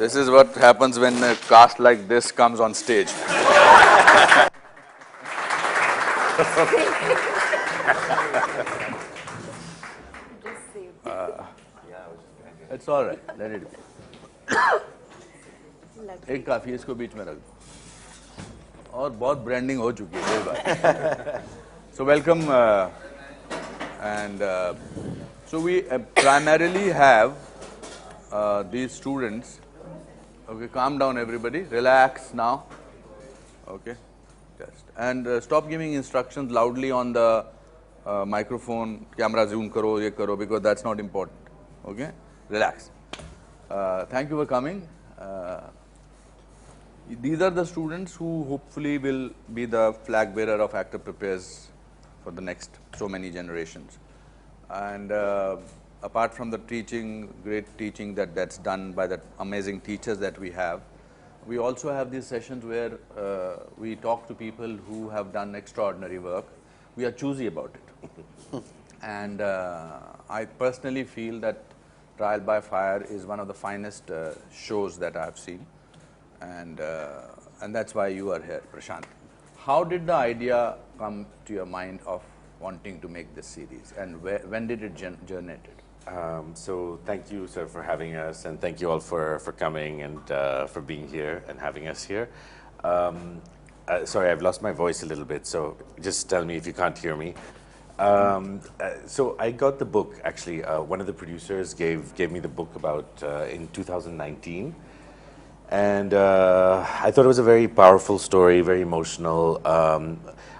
This is what happens when a cast like this comes on stage. It's all right. Let it be. एक काफी है, इसको बीच में रख दो और बहुत ब्रांडिंग हो चुकी है ये बात. So welcome and so we primarily have these students. Okay, calm down everybody, relax now. Okay, just and stop giving instructions loudly on the microphone. Camera zoom karo, ye karo, because that's not important. Okay, relax. Thank you for coming. These are the students who hopefully will be the flag bearer of Actor Prepares for the next so many generations. And apart from the teaching, great teaching that's done by the amazing teachers that we have, we also have these sessions where we talk to people who have done extraordinary work. We are choosy about it. And I personally feel that Trial by Fire is one of the finest shows that I have seen. And that's why you are here, Prashant. How did the idea come to your mind of wanting to make this series, and when did it germinate? So thank you, sir, for having us, and thank you all for coming and for being here and having us here. Sorry, I've lost my voice a little bit, so just tell me if you can't hear me. So I got the book, actually. One of the producers gave me the book about in 2019. And I thought it was a very powerful story, very emotional.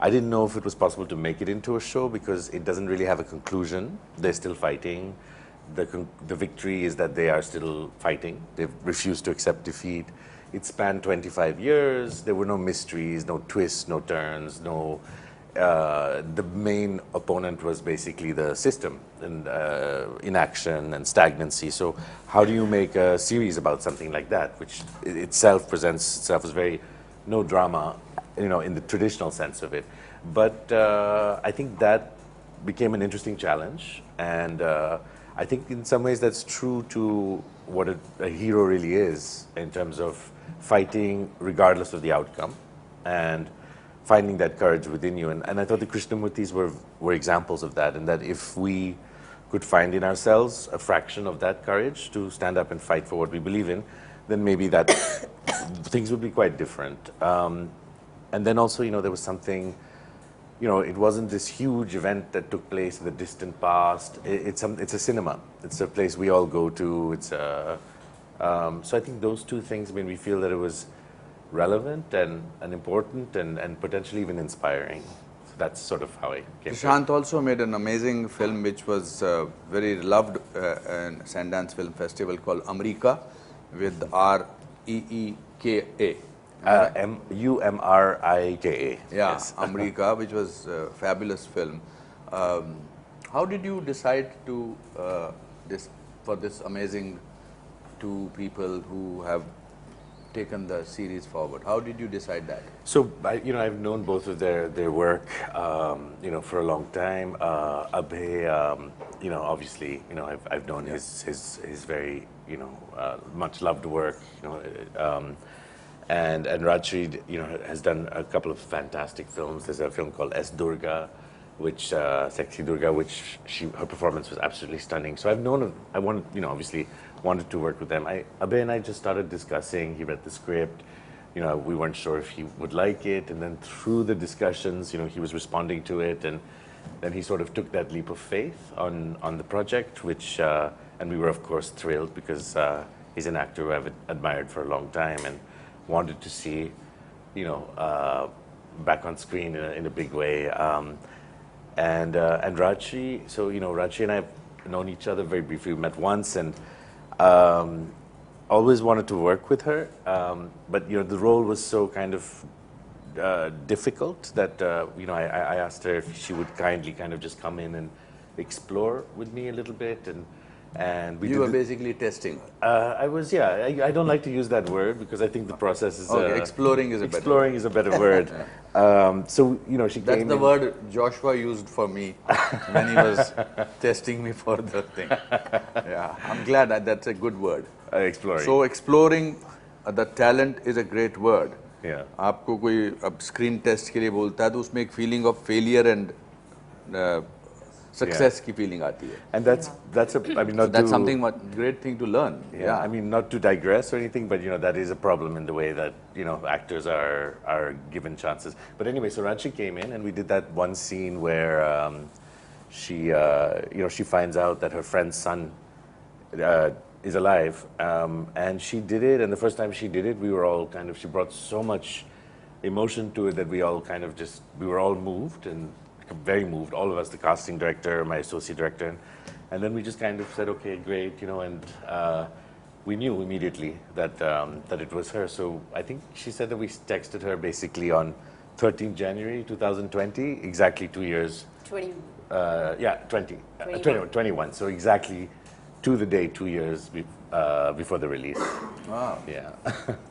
I didn't know if it was possible to make it into a show because it doesn't really have a conclusion. They're still fighting. The victory is that they are still fighting. They've refused to accept defeat. It spanned 25 years. There were no mysteries, no twists, no turns, no... the main opponent was basically the system and inaction and stagnancy. So how do you make a series about something like that, which itself presents itself as very no drama, in the traditional sense of it. But I think that became an interesting challenge, and I think in some ways that's true to what a hero really is in terms of fighting regardless of the outcome and finding that courage within you. And I thought the Krishnamurtis were examples of that, and that if we could find in ourselves a fraction of that courage to stand up and fight for what we believe in, then maybe that things would be quite different. And then also, there was something, it wasn't this huge event that took place in the distant past. It's a cinema. It's a place we all go to. So I think those two things made me feel that it was relevant and important and potentially even inspiring. So that's sort of how I came. Prashant also made an amazing film which was very loved in Sundance Film Festival called America with R-E-E-K-A. U-M-R-I-K-A. Yeah, yes. America, which was a fabulous film. How did you decide to for this amazing two people who have taken the series forward? How did you decide that? So, I've known both of their work, for a long time. Abhay, obviously, I've known his very, much loved work, and Rajshri, has done a couple of fantastic films. There's a film called S. Durga, which Sexy Durga, which her performance was absolutely stunning. So I've known, obviously wanted to work with them. Abhay and I just started discussing. He read the script. We weren't sure if he would like it, and then through the discussions, he was responding to it, and then he sort of took that leap of faith on the project, which and we were of course thrilled because he's an actor who I've admired for a long time and wanted to see, back on screen in a big way. And Rajshri, so Rajshri and I have known each other very briefly. We met once, and always wanted to work with her. But the role was so kind of difficult that I asked her if she would kindly kind of just come in and explore with me a little bit, and we You were basically testing. I was, yeah. I don't like to use that word because I think the process is exploring is a better word. Is a better word. So she That's came the in. word Joshua used for me when he was testing me for the thing. Yeah, I'm glad that's a good word. exploring. So exploring the talent is a great word. Yeah. आपको कोई अब screen test के लिए बोलता है तो उसमें एक feeling of failure and success की feeling आती है. And that's a, I mean, not That's to, something great thing to learn. yeah, I mean, not to digress or anything, but that is a problem in the way that actors are given chances. But anyway, so Rajshri came in, and we did that one scene where she she finds out that her friend's son is alive, and she did it. And the first time she did it, we were all kind of, she brought so much emotion to it that we all kind of we were all moved and very moved, all of us, the casting director, my associate director, and then we just kind of said, okay, great, and we knew immediately that that it was her. So I think she said that we texted her basically on 13th January 2020, exactly 2 years. 20. Yeah, 21. So exactly to the day, 2 years before the release. Wow. Yeah.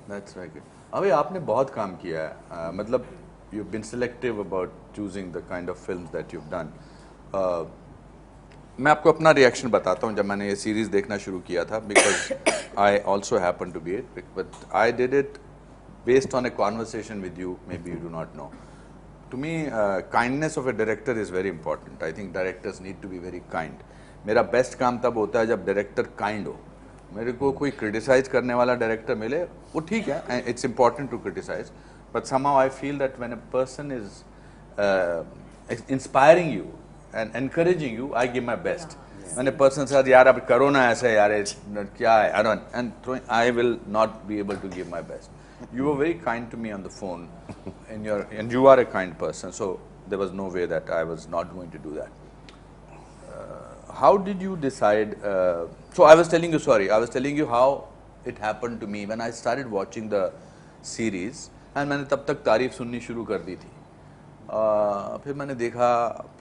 That's very good. अभी आपने बहुत काम किया है. मतलब you've been selective about choosing the kind of films that you've done. मैं आपको अपना रिएक्शन बताता हूँ जब मैंने ये सीरीज देखना शुरू किया था, because I also happen to be it, but I did it based on a conversation with you. Maybe you do not know. To me, kindness of a director is very important. I think directors need to be very kind. मेरा best काम तब होता है जब director kind हो. मेरे को कोई क्रिटिसाइज करने वाला डायरेक्टर मिले, वो ठीक है, it's important to criticise, but somehow I feel that when a person is inspiring you and encouraging you, I give my best. When a person says, यार अब करो ना ऐसे, यार क्या है, I don't, I will not be able to give my best. You were very kind to me on the phone, and you are a kind person, so there was no way that I was not going to do that. How did you decide? So I was telling you how it happened to me when I started watching the series, and मैंने तब तक तारीफ सुननी शुरू कर दी थी. फिर मैंने देखा,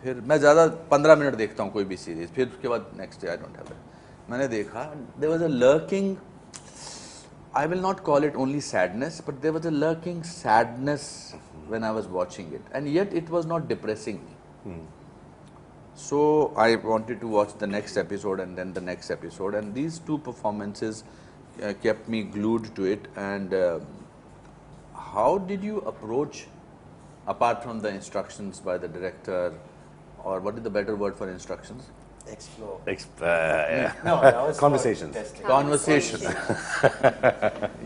फिर मैं ज़्यादा 15 मिनट देखता हूँ कोई भी सीरीज, फिर उसके बाद next day I don't have it. मैंने देखा, there was a lurking, I will not call it only sadness, but there was a lurking sadness when I was watching it, and yet it was not depressing me. So I wanted to watch the next episode and then the next episode, and these two performances kept me glued to it. And how did you approach, apart from the instructions by the director, or what is the better word for instructions? Explore. Yeah. No, that was Conversations. testing. Conversation.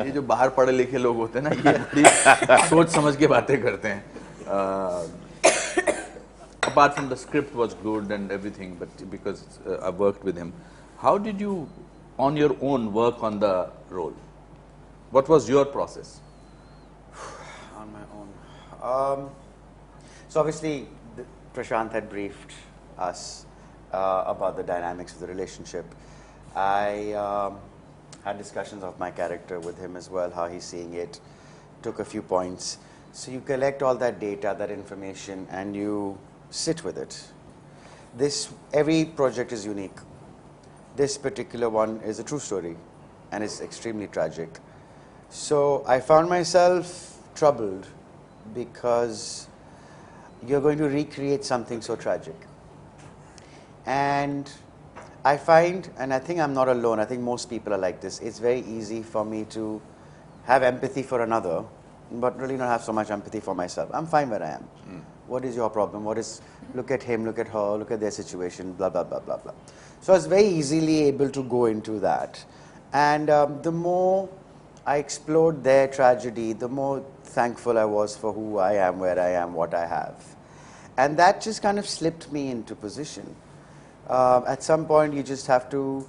ये जो बाहर पढ़े लिखे लोग होते हैं ना, ये बड़ी सोच समझ के बातें करते हैं. Apart from the script was good and everything, but because I worked with him, how did you, on your own, work on the role? What was your process? On my own. So obviously, Prashant had briefed us about the dynamics of the relationship. I had discussions of my character with him as well, how he's seeing it, took a few points. So you collect all that data, that information, and you sit with it. Every project is unique. This particular one is a true story, and it's extremely tragic. So I found myself troubled because you're going to recreate something so tragic. And I find, and I think I'm not alone, I think most people are like this, it's very easy for me to have empathy for another, but really not have so much empathy for myself. I'm fine where I am. What is your problem? Look at him, look at her, look at their situation, blah, blah, blah, blah, blah. So I was very easily able to go into that. And the more I explored their tragedy, the more thankful I was for who I am, where I am, what I have. And that just kind of slipped me into position. At some point, you just have to,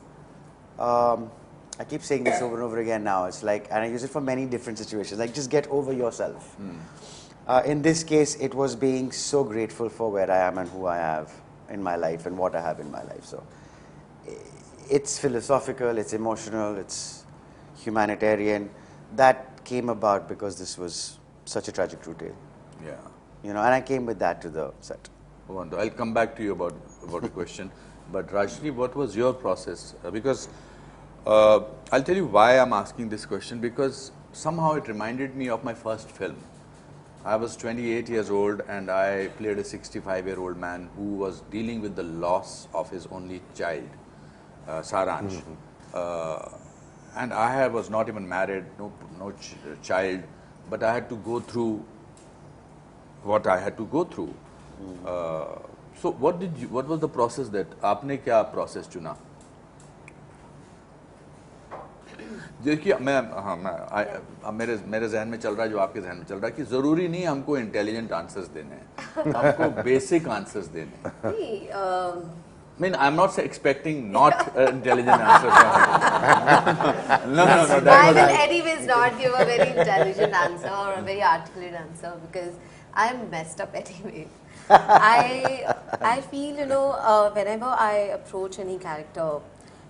I keep saying this over and over again now, it's like, and I use it for many different situations, like just get over yourself. In this case, it was being so grateful for where I am and who I have in my life and what I have in my life. So it's philosophical, it's emotional, it's humanitarian. That came about because this was such a tragic true tale. Yeah. And I came with that to the set. I'll come back to you about a question. But Rajshri, what was your process? Because I'll tell you why I'm asking this question, because somehow it reminded me of my first film. I was 28 years old and I played a 65-year-old man who was dealing with the loss of his only child, Saransh. and was not even married, no child, but I had to go through what I had to go through. So what was the process that आपने क्या process चुना? देखिए मेरे जहन में चल रहा है जो आपके जहन में चल रहा है कि जरूरी नहीं हमको इंटेलिजेंट आंसर्स देने हैं, हमको बेसिक आंसर्स देने हैं. I mean, I'm not expecting not intelligent answers from you. No. I will anyways not give a very intelligent answer or a very articulate answer because I'm messed up anyway. I feel, whenever I approach any character,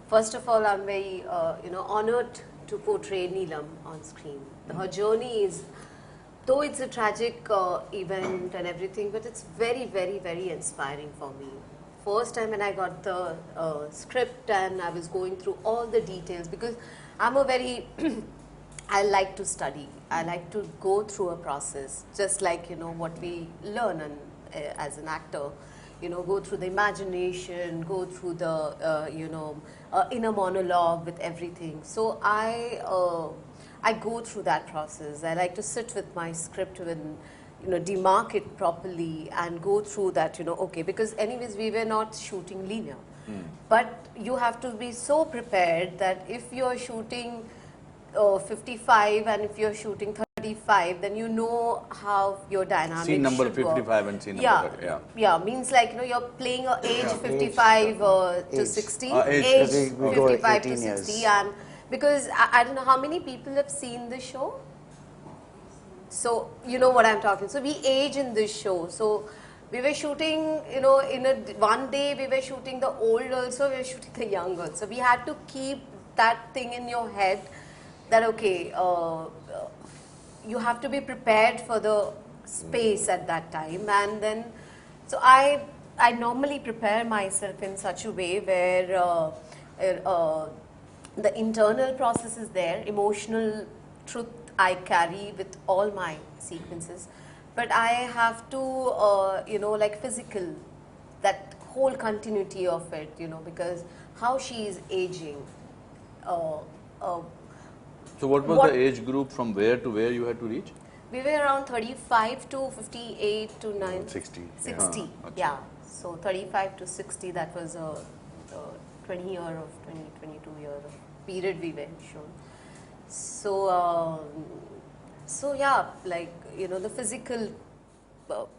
first of all, I'm very, honored to portray Neelam on screen. Her journey is, though it's a tragic event and everything, but it's very, very, very inspiring for me. First time when I got the script and I was going through all the details, because I'm a very, I like to study. I like to go through a process, just like, what we learn as an actor. Go through the imagination, go through the, inner monologue with everything. So I go through that process. I like to sit with my script and, demark it properly and go through that, okay, because anyways we were not shooting linear. But you have to be so prepared that if you're shooting 55 and if you're shooting 35, then you know how your dynamic scene number should 55 work. and scene number 30. Yeah, means like, you're playing a age 55 to 60, age, age we go 55 to 18 60, years. and because I don't know how many people have seen the show. So, you know what I'm talking. So, we age in this show. So, we were shooting, in one day we were shooting the old also, we were shooting the young also. So, we had to keep that thing in your head that, okay, you have to be prepared for the space at that time. And then, so I normally prepare myself in such a way where the internal process is there, emotional truth I carry with all my sequences, but I have to, like physical, that whole continuity of it, because how she is aging. So what was the age group from where to where you had to reach? We were around 35 to 58 to 9. 60. 60, yeah. So 35 to 60, that was a 22 year of period we were shown. So, yeah, like, the physical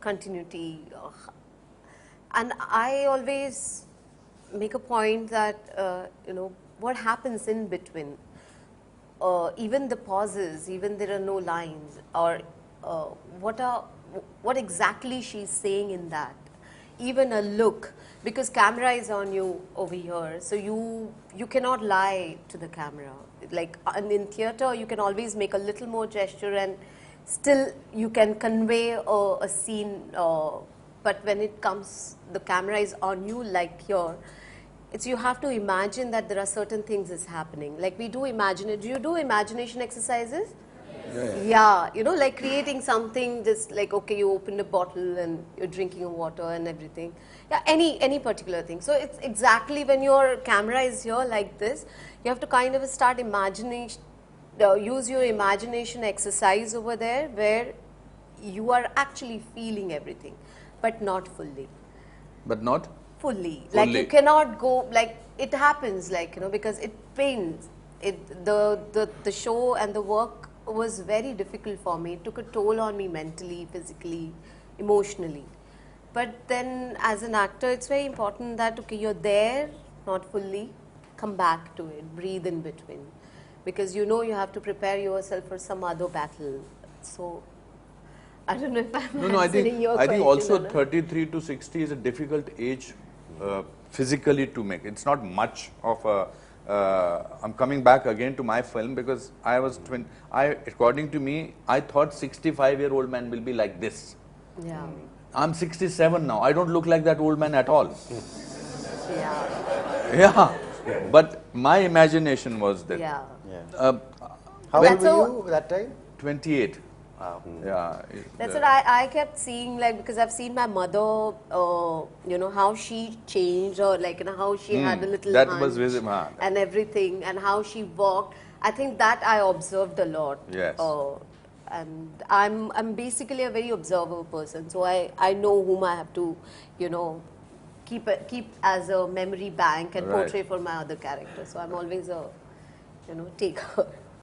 continuity. And I always make a point that, what happens in between. Even the pauses, even there are no lines, or what exactly she's saying in that. Even a look, because camera is on you over here, so you cannot lie to the camera. Like in theatre, you can always make a little more gesture and still you can convey a scene, but when it comes, the camera is on you like here. It's you have to imagine that there are certain things is happening. Like we do imagine. Do you do imagination exercises? Yeah, like creating something, just like, okay, you open a bottle and you're drinking water and everything. Yeah, any particular thing. So it's exactly when your camera is here like this, you have to kind of start imagining, use your imagination exercise over there where you are actually feeling everything, but not fully. But not? Fully. Like you cannot go, like it happens, like, because it pains. The show and the work was very difficult for me. It took a toll on me mentally, physically, emotionally. But then as an actor, it's very important that, okay, you're there, not fully, come back to it, breathe in between. Because you have to prepare yourself for some other battle. So, I don't know if I'm answering your question. I think also 33 to 60 is a difficult age physically to make. It's not much of a... I'm coming back again to my film because according to me, I thought 65-year-old man will be like this. Yeah. I'm 67 now. I don't look like that old man at all. Yeah. Yeah. But my imagination was that. Yeah. How old were you that time? 28. Wow. Yeah. That's what I kept seeing, like, because I've seen my mother, how she changed, or like, how she had a little that hunch was visible, and everything, and how she walked. I think that I observed a lot. Yes. And I'm basically a very observer person, so I know whom I have to, you know, keep as a memory bank and Right. portray for my other characters. So I'm always a, you know, taker.